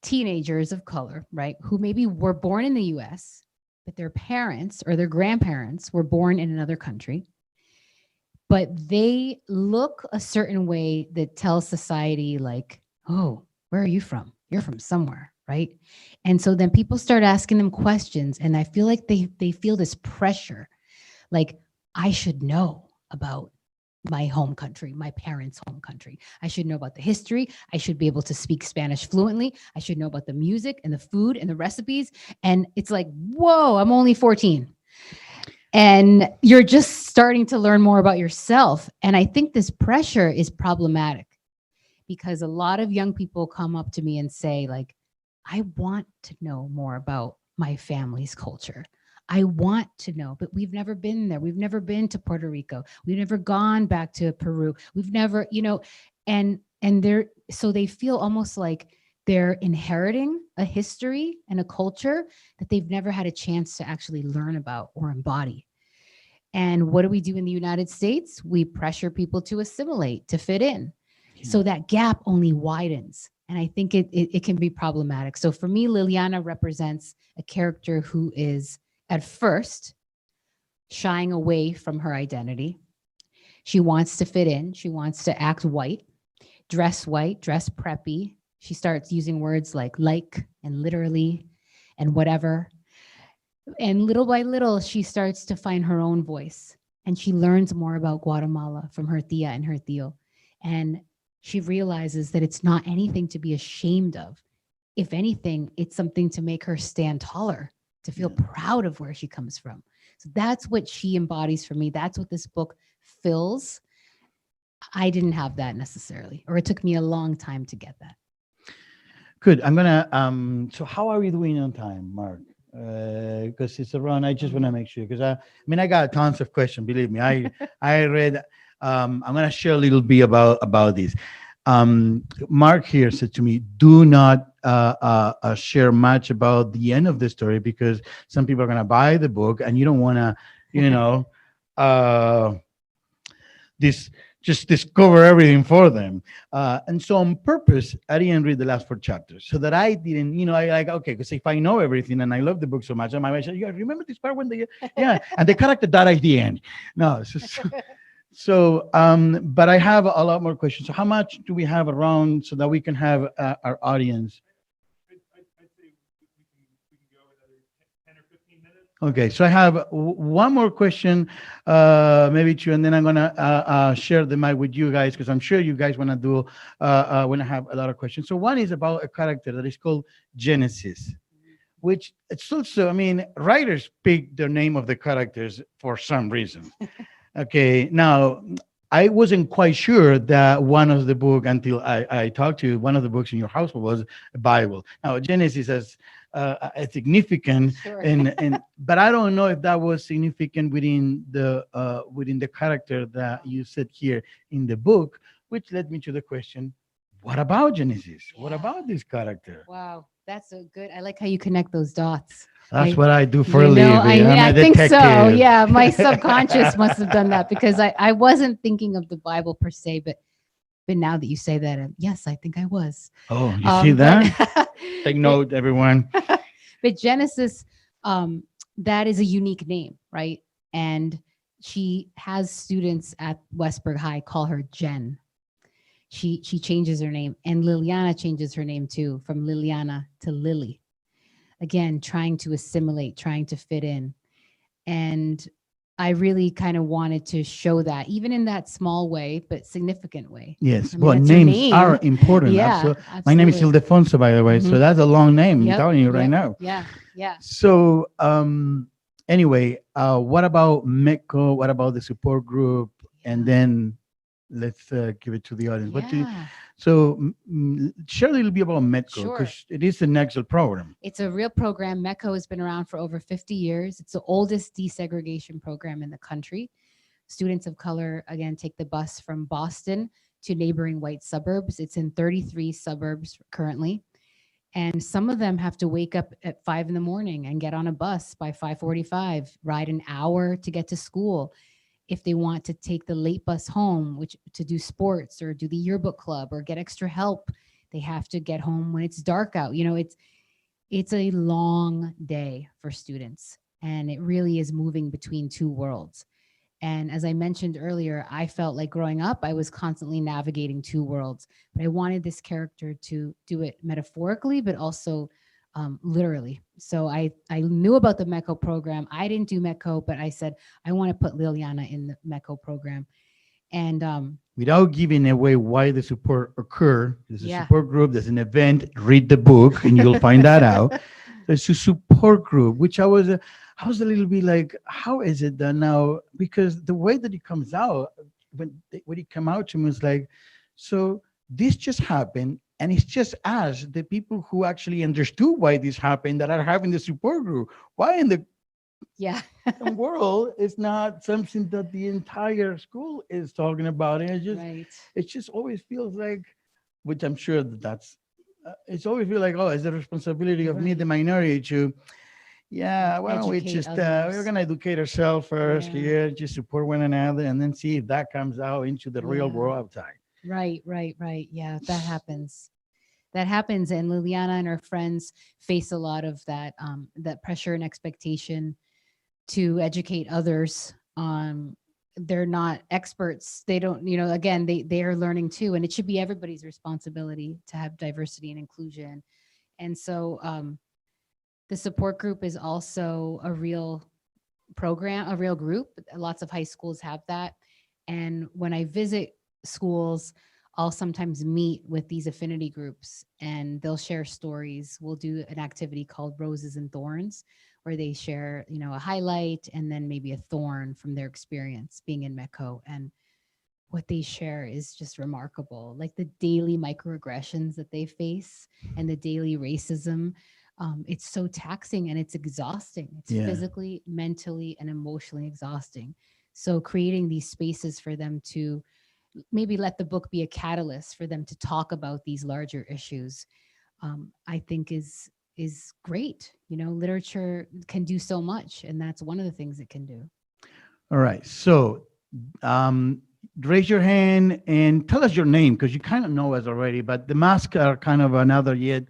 teenagers of color, right, who maybe were born in the US, but their parents or their grandparents were born in another country. but they look a certain way that tells society like, oh, where are you from? You're from somewhere, right? And so then people start asking them questions, and I feel like they feel this pressure, like I should know about my home country, my parents' home country. I should know about the history. I should be able to speak Spanish fluently. I should know about the music and the food and the recipes. And it's like, whoa, I'm only 14. And you're just starting to learn more about yourself. And I think this pressure is problematic because a lot of young people come up to me and say, like, I want to know more about my family's culture. I want to know, but we've never been there. We've never been to Puerto Rico. We've never gone back to Peru. We've never, and so they feel almost like they're inheriting a history and a culture that they've never had a chance to actually learn about or embody. And what do we do in the United States? We pressure people to assimilate, to fit in. Yeah. So that gap only widens. And I think it can be problematic. So for me, Liliana represents a character who is at first shying away from her identity. She wants to fit in. She wants to act white, dress preppy. She starts using words like and literally and whatever. And little by little, she starts to find her own voice. And she learns more about Guatemala from her tia and her tío. And she realizes that it's not anything to be ashamed of. If anything, it's something to make her stand taller, to feel proud of where she comes from. So that's what she embodies for me. That's what this book fills. I didn't have that necessarily, or it took me a long time to get that.
Good. I'm gonna. So how are we doing on time, Mark? Because it's around. I just want to make sure, because I got tons of questions. Believe me, I read. I'm gonna share a little bit about this. Mark here said to me, "Do not share much about the end of the story, because some people are gonna buy the book, and you don't want to, just discover everything for them." And so on purpose, I didn't read the last 4 chapters, so that I didn't, okay, because if I know everything and I love the book so much, I might say, "Yeah, remember this part when and the character died at the end." No, so, but I have a lot more questions. So how much do we have around so that we can have our audience?
I'd say we can go another 10 or 15 minutes.
Okay, so I have one more question, maybe 2, and then I'm gonna share the mic with you guys, because I'm sure you guys wanna have a lot of questions. So one is about a character that is called Genesis, which it's also, writers pick the name of the characters for some reason. Okay, now I wasn't quite sure that one of the book, until I talked to you, one of the books in your household was a Bible. Now Genesis has a significant,
Sure.
but I don't know if that was significant within the character that you said here in the book, which led me to the question: what about Genesis?
Yeah.
What about this character?
Wow, that's a good. I like how you connect those dots.
That's what I do for a
You know,
living. I'm
I
a
think so.
detective.
Yeah, my subconscious must have done that, because I wasn't thinking of the Bible per se, but now that you say that, yes, I think I was.
Oh, you see that?
But,
Take note, everyone.
But Genesis, that is a unique name, right? And she has students at Westburg High call her Jen. She changes her name, and Liliana changes her name too, from Liliana to Lily. Again, trying to assimilate, trying to fit in. And I really kind of wanted to show that, even in that small way, but significant way.
Yes,
I mean,
names are important.
Yeah,
absolutely. My name is Ildefonso, by the way, so that's a long name. I'm telling you right now.
Yeah.
So anyway, what about MECO? What about the support group? And then let's give it to the audience. Share a little bit about MECO, because it is an excellent program.
It's a real program. MECO has been around for over 50 years. It's the oldest desegregation program in the country. Students of color, again, take the bus from Boston to neighboring white suburbs. It's in 33 suburbs currently. And some of them have to wake up at 5 a.m. and get on a bus by 5:45, ride an hour to get to school. If they want to take the late bus home, which to do sports or do the yearbook club or get extra help, they have to get home when it's dark out. It's a long day for students, and it really is moving between 2 worlds. And as I mentioned earlier, I felt like growing up, I was constantly navigating two worlds, but I wanted this character to do it metaphorically, but also literally. So I knew about the MECO program. I didn't do MECO, but I said, I want to put Liliana in the MECO program. And
Without giving away why the support occur, there's a
Yeah.
support group, there's an event, read the book, and you'll find that out. There's a support group, which I was a little bit like, how is it done now? Because the way that it comes out, when it came out to me, was like, so this just happened, and it's just us, the people who actually understood why this happened, that are having the support group. Why in the
yeah,
world is not something that the entire school is talking about? And
right.
it just always feels like, which I'm sure that's, it's always feel like, oh, it's the responsibility of me, the
Right.
minority, to, yeah, why don't we
Educate
just,
others.
we're going to educate ourselves first
Yeah.
here, just support one another, and then see if that comes out into the real
Yeah.
world outside.
Right. Yeah, that happens. And Liliana and her friends face a lot of that pressure and expectation to educate others. They're not experts. They don't, again, they are learning too, and it should be everybody's responsibility to have diversity and inclusion. And so the support group is also a real program, a real group. Lots of high schools have that. And when I visit schools, I'll sometimes meet with these affinity groups and they'll share stories. We'll do an activity called Roses and Thorns, where they share, a highlight and then maybe a thorn from their experience being in MECO. And what they share is just remarkable, like the daily microaggressions that they face and the daily racism. It's so taxing and it's exhausting. It's
Yeah.
physically, mentally, and emotionally exhausting. So creating these spaces for them to maybe let the book be a catalyst for them to talk about these larger issues, I think is great. Literature can do so much, and that's one of the things it can do.
All right. So, raise your hand and tell us your name, because you kind of know us already, but the masks are kind of another yet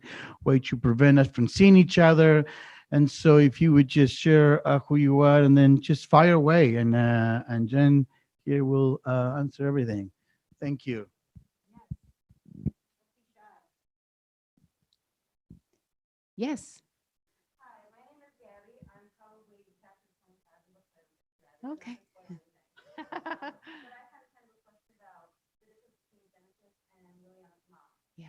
way to prevent us from seeing each other. And so if you would just share who you are and then just fire away, and Jen here will answer everything. Thank you.
Yes. Okay. Yeah.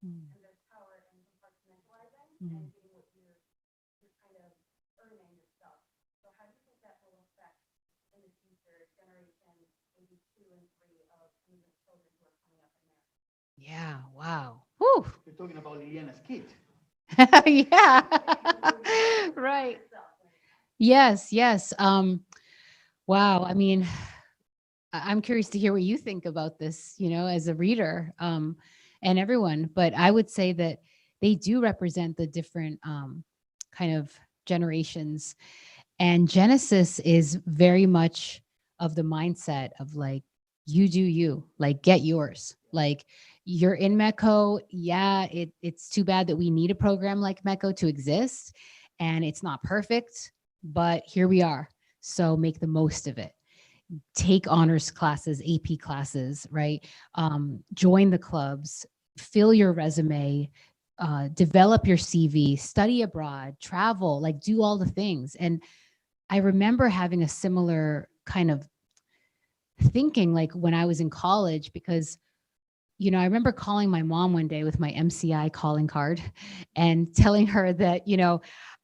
Mm. Mm. Yeah. Wow. Whew.
You're talking about Liliana's kid.
Yeah. Right. Yes. Wow. I mean, I'm curious to hear what you think about this, as a reader, and everyone. But I would say that they do represent the different kind of generations. And Genesis is very much of the mindset of like, you do you, like get yours. Like you're in MECO. Yeah, it's too bad that we need a program like MECO to exist. And it's not perfect, but here we are. So make the most of it. Take honors classes, AP classes, right? Join the clubs, fill your resume, develop your CV, study abroad, travel, like do all the things. And I remember having a similar kind of thinking like when I was in college, because I remember calling my mom one day with my MCI calling card and telling her that,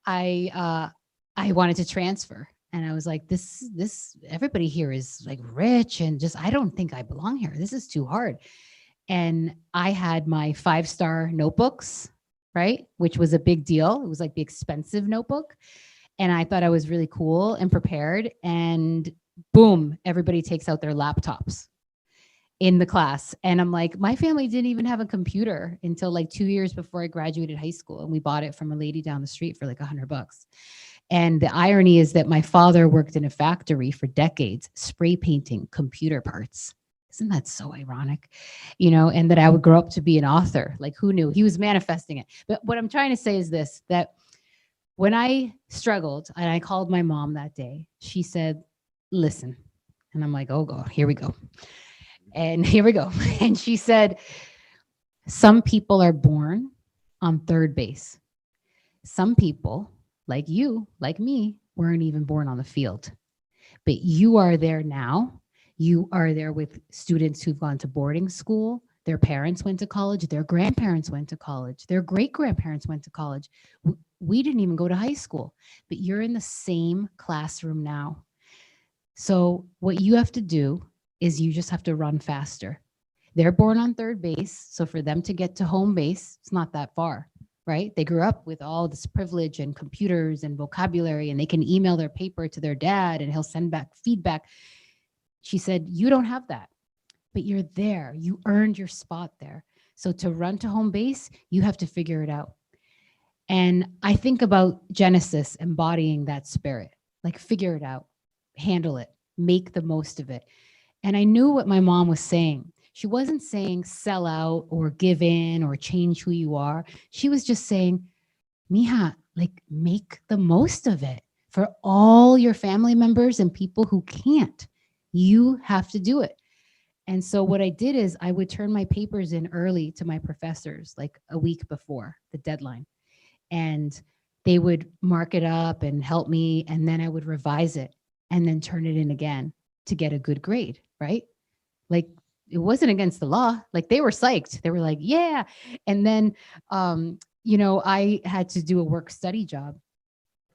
I wanted to transfer. And I was like, this, everybody here is like rich and just, I don't think I belong here. This is too hard. And I had my 5-star notebooks, right? Which was a big deal. It was like the expensive notebook. And I thought I was really cool and prepared. And boom, everybody takes out their laptops in the class. And I'm like, my family didn't even have a computer until like 2 years before I graduated high school. And we bought it from a lady down the street for like $100. And the irony is that my father worked in a factory for decades, spray painting computer parts. Isn't that so ironic? And that I would grow up to be an author. Like, who knew? He was manifesting it. But what I'm trying to say is this, that when I struggled and I called my mom that day, she said, listen. And I'm like, oh God, here we go. And here we go. And she said, some people are born on third base. Some people, like you, like me, weren't even born on the field. But you are there now. You are there with students who've gone to boarding school. Their parents went to college. Their grandparents went to college. Their great-grandparents went to college. We didn't even go to high school, but you're in the same classroom now. So what you have to do is you just have to run faster. They're born on third base. So for them to get to home base, it's not that far, right? They grew up with all this privilege and computers and vocabulary, and they can email their paper to their dad and he'll send back feedback. She said, you don't have that, but you're there. You earned your spot there. So to run to home base, you have to figure it out. And I think about Genesis embodying that spirit, like figure it out, handle it, make the most of it. And I knew what my mom was saying. She wasn't saying sell out or give in or change who you are. She was just saying, Mija, like make the most of it for all your family members and people who can't. You have to do it. And so what I did is I would turn my papers in early to my professors, like a week before the deadline. And they would mark it up and help me. And then I would revise it and then turn it in again to get a good grade, right? Like it wasn't against the law. Like they were psyched. They were like, yeah. And then, I had to do a work study job.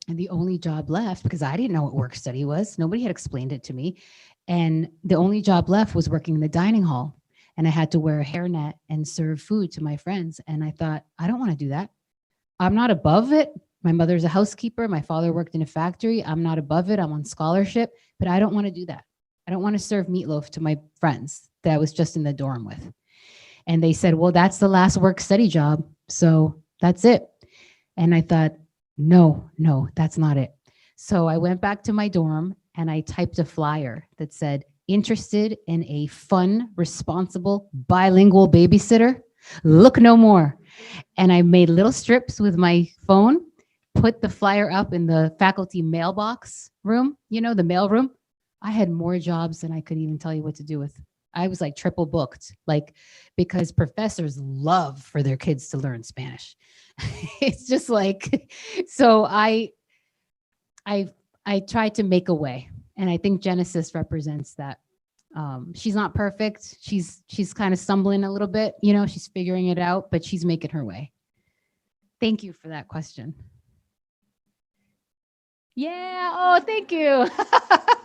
And the only job left, because I didn't know what work study was, nobody had explained it to me. And the only job left was working in the dining hall. And I had to wear a hairnet and serve food to my friends. And I thought, I don't want to do that. I'm not above it. My mother's a housekeeper. My father worked in a factory. I'm not above it. I'm on scholarship, but I don't want to do that. I don't want to serve meatloaf to my friends that I was just in the dorm with. And they said, well, that's the last work study job. So that's it. And I thought, no, that's not it. So I went back to my dorm and I typed a flyer that said, interested in a fun, responsible, bilingual babysitter? Look no more. And I made little strips with my phone, put the flyer up in the faculty mailbox room, the mail room. I had more jobs than I could even tell you what to do with. I was like triple booked, because professors love for their kids to learn Spanish. It's just like, so I tried to make a way. And I think Genesis represents that. She's not perfect. She's kind of stumbling a little bit, she's figuring it out, but she's making her way. Thank you for that question. Yeah. Oh, thank you.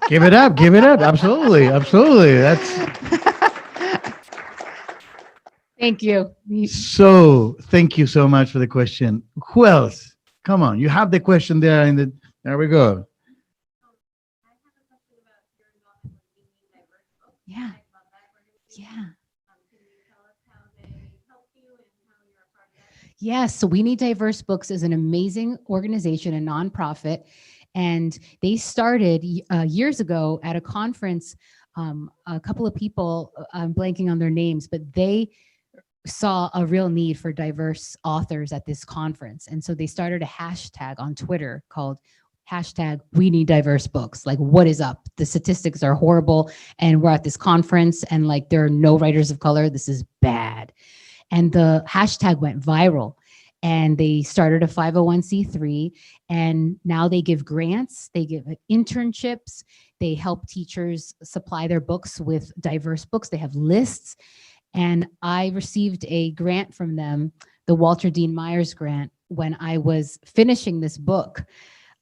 Give it up. Absolutely. That's
thank you.
so, thank you so much for the question. Who else? Come on. You have the question there there we go.
Yeah. Yeah. Yes. So We Need Diverse Books is an amazing organization, a nonprofit. And they started years ago at a conference. A couple of people, I'm blanking on their names, but they saw a real need for diverse authors at this conference. And so they started a hashtag on Twitter called #We Need Diverse Books. Like, what is up? The statistics are horrible. And we're at this conference and there are no writers of color. This is bad. And the hashtag went viral. And they started a 501c3, and now they give grants, they give internships, they help teachers supply their books with diverse books. They have lists. And I received a grant from them, the Walter Dean Myers grant, when I was finishing this book.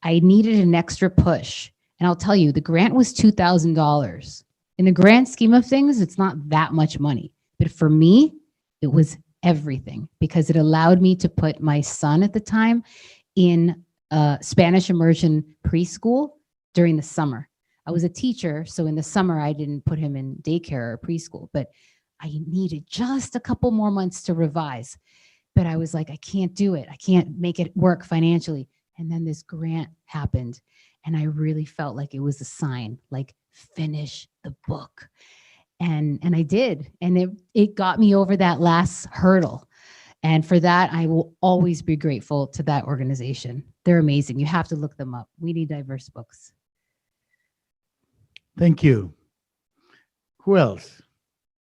I needed an extra push. And I'll tell you, the grant was $2,000. In the grand scheme of things, it's not that much money. But for me, it was everything, because it allowed me to put my son at the time in Spanish immersion preschool during the summer. I was a teacher, so in the summer I didn't put him in daycare or preschool, but I needed just a couple more months to revise. But I was like, I can't do it. I can't make it work financially. And then this grant happened, and I really felt like it was a sign, like, finish the book. And I did, and it got me over that last hurdle. And for that, I will always be grateful to that organization. They're amazing. You have to look them up. We need diverse books.
Thank you. Who else?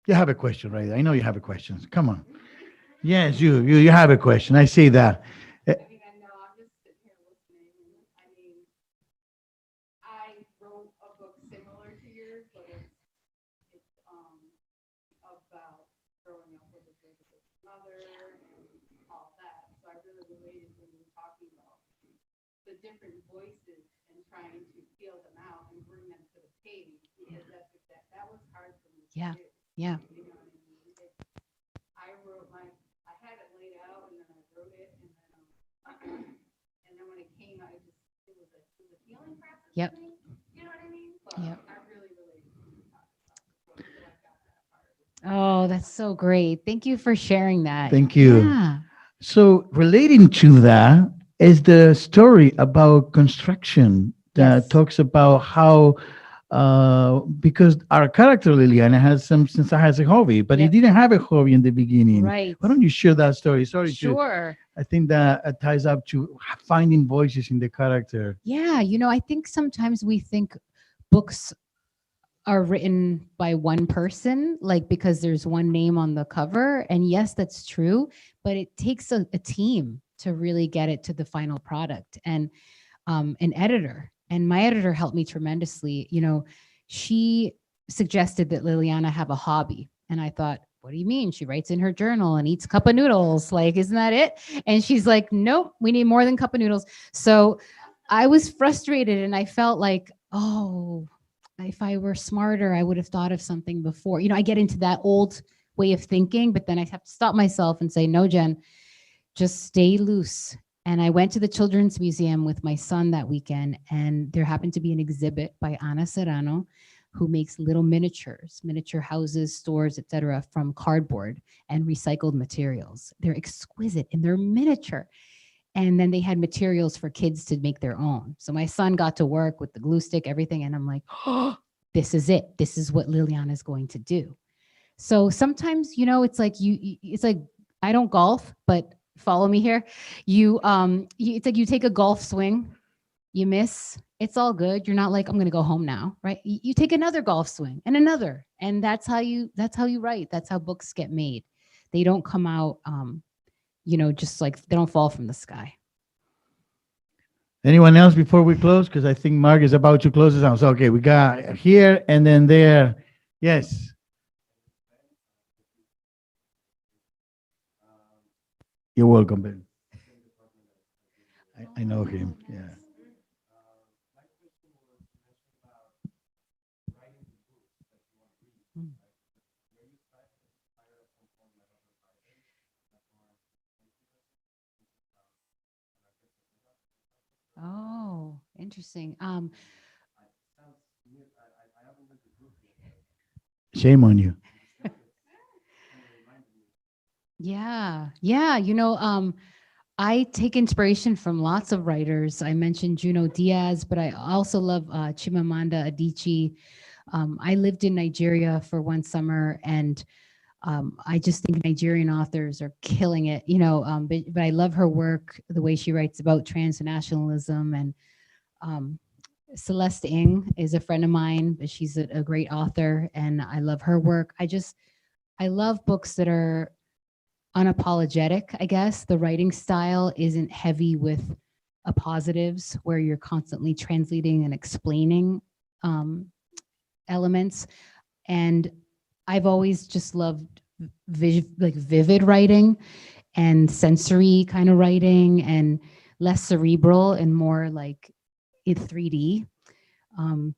You have a question, right? I know you have a question. Come on. Yes, you have a question. I see that.
I mean, I know, I'm just sitting here listening. I mean, I wrote a book similar to yours, but it's about growing up with a physical mother and all that. So I really related when you were talking about the different voices and trying to feel them out and bring them to the page, because that was hard for me to do. Yeah. You know what I mean? I wrote I had it laid out, and then I wrote it, and then when it came out, it was a healing process. Yep. For me. You know what I mean? But yep. I really related to you talking about this, so I got that part. Oh, that's so great. Thank you for sharing that.
Thank you.
Yeah.
So relating to that is the story about construction that
Yes.
talks about how because our character Liliana has a hobby, but he
Yep.
didn't have a hobby in the beginning.
Right.
Why don't you share that story? Sorry,
Sure.
I think that ties up to finding voices in the character.
Yeah. I think sometimes we think books are written by one person, like because there's one name on the cover. And yes, that's true, but it takes a team to really get it to the final product, and an editor. And my editor helped me tremendously. She suggested that Liliana have a hobby. And I thought, what do you mean? She writes in her journal and eats cup of noodles. Like, isn't that it? And she's like, nope, we need more than cup of noodles. So I was frustrated, and I felt like, oh, if I were smarter, I would have thought of something before. I get into that old way of thinking, but then I have to stop myself and say, no, Jen, just stay loose. And I went to the Children's Museum with my son that weekend, and there happened to be an exhibit by Ana Serrano, who makes little miniature houses, stores, etc., from cardboard and recycled materials. They're exquisite and they're miniature. And then they had materials for kids to make their own. So my son got to work with the glue stick, everything. And I'm like, oh, this is it. This is what Liliana is going to do. So sometimes, it's like it's like, I don't golf, but follow me here. It's like you take a golf swing, you miss, it's all good. You're not like, I'm going to go home now, right? You take another golf swing and another, and that's how you write. That's how books get made. They don't come out, just like, they don't fall from the sky.
Anyone else before we close? Because I think Mark is about to close us out. So, okay, we got here and then there. Yes. You're welcome, Ben. I know him. Yeah.
Oh, interesting.
Shame on you.
Yeah. I take inspiration from lots of writers. I mentioned Juno Diaz, but I also love Chimamanda Adichie. I lived in Nigeria for one summer, and I just think Nigerian authors are killing it, but I love her work, the way she writes about transnationalism. And Celeste Ng is a friend of mine, but she's a great author, and I love her work. I love books that are unapologetic, I guess. The writing style isn't heavy with appositives where you're constantly translating and explaining elements. And I've always just loved vivid writing and sensory kind of writing, and less cerebral and more like in 3D.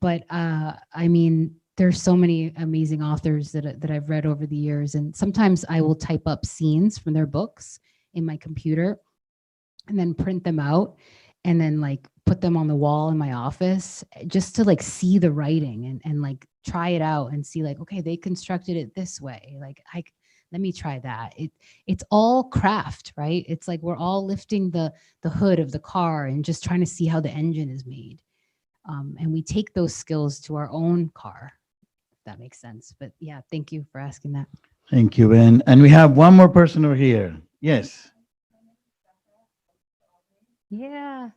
But I mean, there's so many amazing authors that I've read over the years, and sometimes I will type up scenes from their books in my computer and then print them out and then like put them on the wall in my office just to like see the writing and like try it out and see like, okay, they constructed it this way. Like let me try that. It's all craft, right? It's like we're all lifting the hood of the car and just trying to see how the engine is made. And we take those skills to our own car, if that makes sense. But yeah, thank you for asking that.
Thank you, Ben. And we have one more person over here. Yes.
Yeah.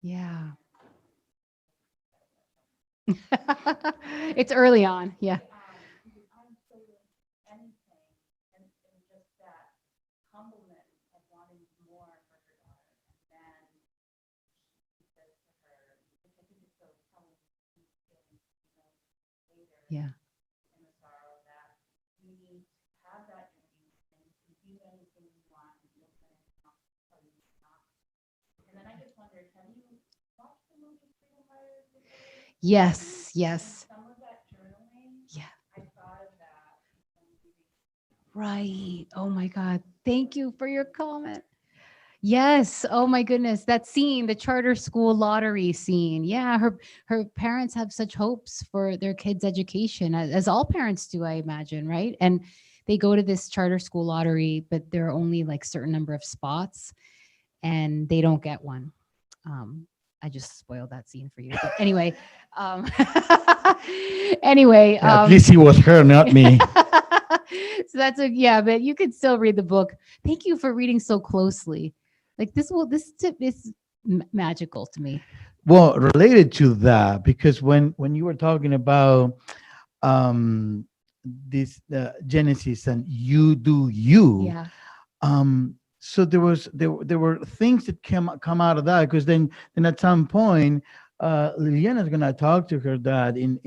Yeah. It's early on. Yeah. Yeah. Yes, yes. Yeah. Right. Oh my God. Thank you for your comment. Yes. Oh my goodness. That scene, the charter school lottery scene. Yeah. Her parents have such hopes for their kids' education, as all parents do, I imagine, right? And they go to this charter school lottery, but there are only like certain number of spots and they don't get one. I just spoiled that scene for you. But anyway, anyway,
At least it was her, not me.
so that's yeah, but you could still read the book. Thank you for reading so closely. Like this tip is magical to me.
Well, related to that, because when you were talking about um this Genesis and you do you,
Yeah.
so there were things that come out of that, because then at some point Liliana is gonna talk to her dad in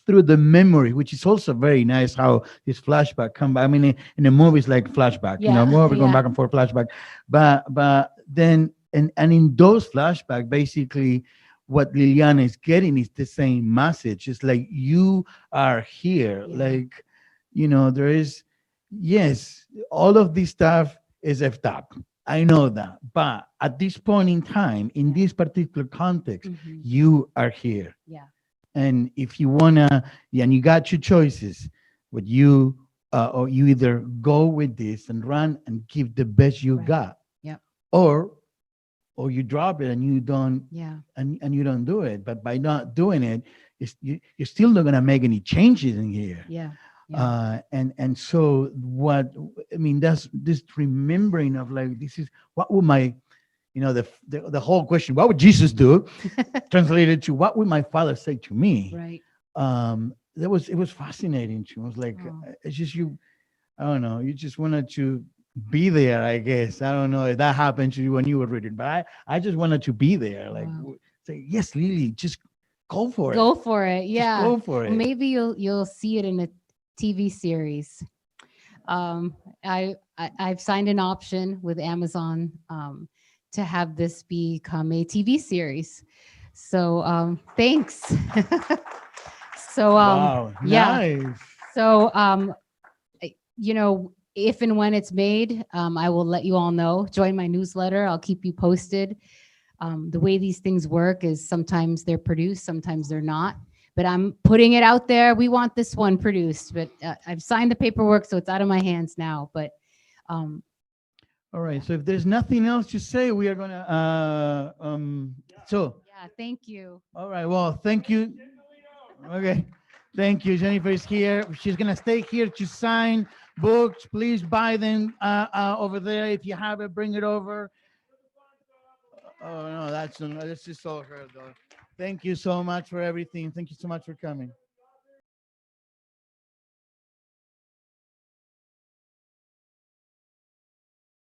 through the memory, which is also very nice how this flashback come back. I mean, in the movies like flashback, you know,
Yeah,
we're going
yeah.
back and forth flashback, but then and in those flashback, basically what Liliana is getting is the same message. It's like you are here,
Yeah.
like, you know, there is, yes, all of this stuff is effed up. I know that, but at this point in time, in this particular context,
Mhm.
you are here.
Yeah.
And if you wanna, yeah, and you got two choices, but you or you either go with this and run and give the best you
Right.
got,
Yep.
or you drop it and you don't,
Yeah.
and you don't do it. But by not doing it, you're still not gonna make any changes in here.
Yeah. Yeah.
And so what I mean, that's this remembering of like, this is what would my, you know, the whole question, what would Jesus do, translated to what would my father say to me.
Right.
It was fascinating to me. It was like,
Oh.
it's just you, I don't know, you just wanted to be there, I guess. I don't know if that happened to you when you were reading, but I just wanted to be there, like,
Wow.
say, yes, Lily, just go for
Go
it.
for it.
Just
Yeah.
go for
Well,
it.
maybe you'll see it in a TV series. I've signed an option with Amazon to have this become a TV series. So thanks. So
Wow,
yeah.
nice.
So you know, if and when it's made, I will let you all know. Join my newsletter. I'll keep you posted. The way these things work is sometimes they're produced, sometimes they're not. But I'm putting it out there. We want this one produced, but I've signed the paperwork, so it's out of my hands now. But
All right. So if there's nothing else to say, we are gonna so
yeah, thank you.
all right. Well, thank you. Okay. Thank you. Jennifer is here. She's gonna stay here to sign books. Please buy them over there. If you have it, bring it over. Oh no, that's just all her though. Thank you so much for everything. Thank you so much for coming.